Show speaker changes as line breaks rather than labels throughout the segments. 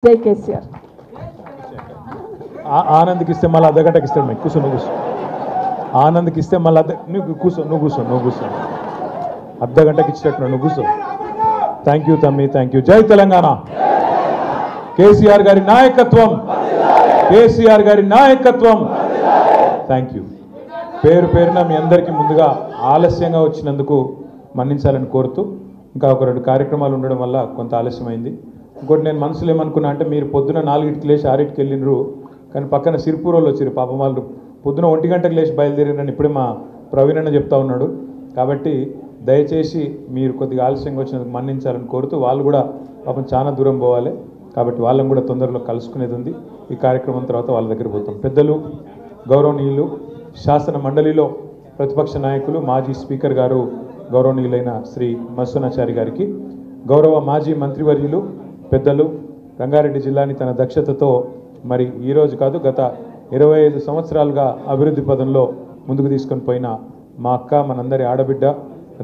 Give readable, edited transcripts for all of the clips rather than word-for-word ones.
జై కేసీఆర్.
ఆనంద్కి ఇస్తే మళ్ళీ అర్ధగంటకి ఇస్తాడు. మీకు కూర్చో, నువ్వు కూర్చో. ఆనంద్కి ఇస్తే మళ్ళీ నువ్వు కూర్చో. అర్ధగంటకి ఇచ్చినట్టు నువ్వు కూర్చో. థ్యాంక్ యూ తమ్మి, థ్యాంక్ యూ. జై తెలంగాణ. కేసీఆర్ గారి నాయకత్వం, కేసీఆర్ గారి నాయకత్వం. Thank you. పేరు పేరున మీ అందరికీ ముందుగా ఆలస్యంగా వచ్చినందుకు మన్నించాలని కోరుతూ, ఇంకా ఒక 2 కార్యక్రమాలు ఉండడం వల్ల కొంత ఆలస్యమైంది. ఇంకోటి నేను మనసులో ఏమనుకున్నా అంటే, మీరు పొద్దున 4కి లేచి 6కి వెళ్ళినరు, కానీ పక్కన సిరిపూరోళ్ళు వచ్చారు. పాపం వాళ్ళు పొద్దున 1 గంటకు లేచి బయలుదేరినని ఇప్పుడే మా ప్రవీణ్ అన్న చెప్తా ఉన్నాడు. కాబట్టి దయచేసి మీరు కొద్దిగా ఆలస్యంగా వచ్చినందుకు మన్నించాలని కోరుతూ, వాళ్ళు కూడా పాపం చాలా దూరం పోవాలి కాబట్టి వాళ్ళని కూడా తొందరలో కలుసుకునేది ఉంది. ఈ కార్యక్రమం తర్వాత వాళ్ళ దగ్గర పోతాం. పెద్దలు, గౌరవనీయులు, శాసన మండలిలో ప్రతిపక్ష నాయకులు, మాజీ స్పీకర్ గారు గౌరవనీయులైన శ్రీ మత్స్వనాచారి గారికి, గౌరవ మాజీ మంత్రివర్యులు పెద్దలు, రంగారెడ్డి జిల్లాని తన దక్షతతో మరి ఈరోజు కాదు గత 25 సంవత్సరాలుగా అభివృద్ధి పదంలో ముందుకు తీసుకొని పోయిన మా అక్క, మనందరి ఆడబిడ్డ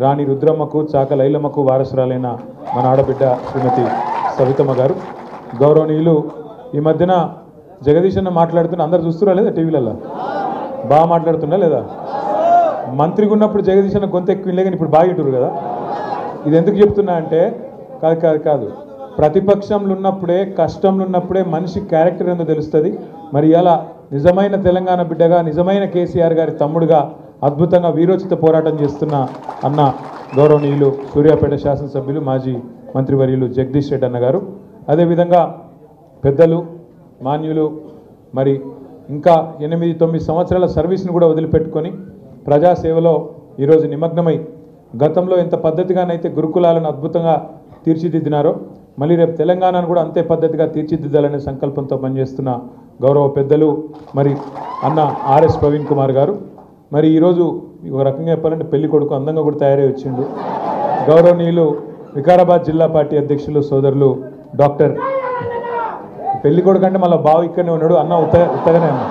రాణి రుద్రమ్మకు, చాక లైలమ్మకు వారసురాలైన మన ఆడబిడ్డ శ్రీమతి సవితమ్మ గారు, గౌరవనీయులు ఈ మధ్యన జగదీష్ అన్న మాట్లాడుతున్న అందరు చూస్తున్నా లేదా? టీవీలలో బాగా మాట్లాడుతున్నా లేదా? మంత్రిగా ఉన్నప్పుడు జగదీష్ అన్న గొంతు ఎక్కువ కానీ ఇప్పుడు బాగా ఇటురు కదా. ఇది ఎందుకు చెప్తున్నా అంటే, కాదు ప్రతిపక్షంలో ఉన్నప్పుడే, కష్టంలో ఉన్నప్పుడే మనిషి క్యారెక్టర్ ఏందో తెలుస్తుంది. మరి ఇలా నిజమైన తెలంగాణ బిడ్డగా, నిజమైన కేసీఆర్ గారి తమ్ముడుగా అద్భుతంగా వీరోచిత పోరాటం చేస్తున్న అన్న గౌరవనీయులు సూర్యాపేట శాసనసభ్యులు, మాజీ మంత్రివర్యులు జగదీష్ రెడ్డి అన్న గారు, అదేవిధంగా పెద్దలు, మాన్యులు, మరి ఇంకా 8-9 సంవత్సరాల సర్వీస్ని కూడా వదిలిపెట్టుకొని ప్రజాసేవలో ఈరోజు నిమగ్నమై, గతంలో ఎంత పద్ధతిగానైతే గురుకులాలను అద్భుతంగా తీర్చిదిద్దినారో మళ్ళీ రేపు తెలంగాణను కూడా అంతే పద్ధతిగా తీర్చిదిద్దాలనే సంకల్పంతో పనిచేస్తున్న గౌరవ పెద్దలు మరి అన్న ఆర్ఎస్ ప్రవీణ్ కుమార్ గారు, మరి ఈరోజు ఒక రకంగా చెప్పాలంటే పెళ్లి కొడుకు అందంగా కూడా తయారై వచ్చిండు. గౌరవనీయులు వికారాబాద్ జిల్లా పార్టీ అధ్యక్షులు సోదరులు డాక్టర్, పెళ్లి కొడుకు అంటే మళ్ళీ బావ ఇక్కడనే ఉన్నాడు, అన్న ఉత్తగానే అన్న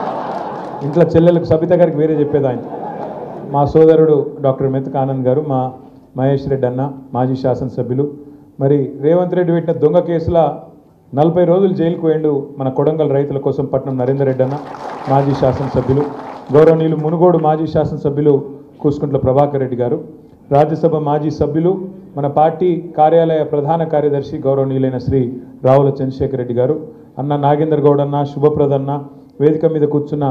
ఇంట్లో చెల్లెలకు సబిత గారికి వేరే చెప్పేది ఆయన. మా సోదరుడు డాక్టర్ మెతక ఆనంద్ గారు, మా మహేష్ రెడ్డి అన్న మాజీ శాసనసభ్యులు, మరి రేవంత్ రెడ్డి పెట్టిన దొంగ కేసుల 40 రోజులు జైలుకు పోయిండు మన కొడంగల్ రైతుల కోసం పట్నం నరేందర్ రెడ్డి అన్న మాజీ శాసనసభ్యులు, గౌరవనీయులు మునుగోడు మాజీ శాసనసభ్యులు కూసుకుంట్ల ప్రభాకర్ రెడ్డి గారు, రాజ్యసభ మాజీ సభ్యులు, మన పార్టీ కార్యాలయ ప్రధాన కార్యదర్శి గౌరవనీయులైన శ్రీ రావుల చంద్రశేఖర్ రెడ్డి గారు, అన్న నాగేందర్ గౌడ్ అన్న, శుభప్రద్ అన్న, వేదిక మీద కూర్చున్న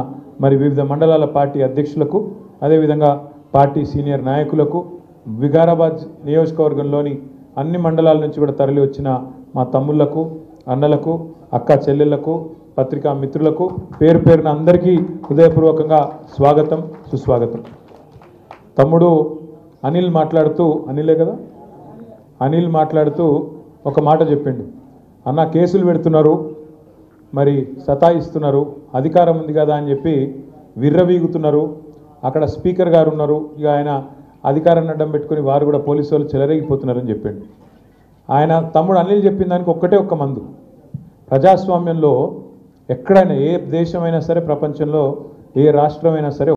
మరి వివిధ మండలాల పార్టీ అధ్యక్షులకు, అదేవిధంగా పార్టీ సీనియర్ నాయకులకు, వికారాబాద్ నియోజకవర్గంలోని అన్ని మండలాల నుంచి కూడా తరలి వచ్చిన మా తమ్ముళ్లకు, అన్నలకు, అక్క చెల్లెళ్లకు, పత్రికా మిత్రులకు పేరు పేరున అందరికీ హృదయపూర్వకంగా స్వాగతం, సుస్వాగతం. తమ్ముడు అనిల్ మాట్లాడుతూ, అనిలే కదా, అనిల్ మాట్లాడుతూ ఒక మాట చెప్పిండు. అన్న కేసులు పెడుతున్నారు, మరి సతాయిస్తున్నారు, అధికారం ఉంది కదా అని చెప్పి విర్రవీగుతున్నారు, అక్కడ స్పీకర్ గారు ఉన్నారు, ఇక ఆయన అధికారాన్ని అడ్డం పెట్టుకుని వారు కూడా పోలీసు వాళ్ళు చెలరేగిపోతున్నారని చెప్పాడు. ఆయన తమ్ముడు అనిల్ చెప్పిన దానికి ఒక్క మందు. ప్రజాస్వామ్యంలో ఎక్కడైనా ఏ దేశమైనా సరే, ప్రపంచంలో ఏ రాష్ట్రమైనా సరే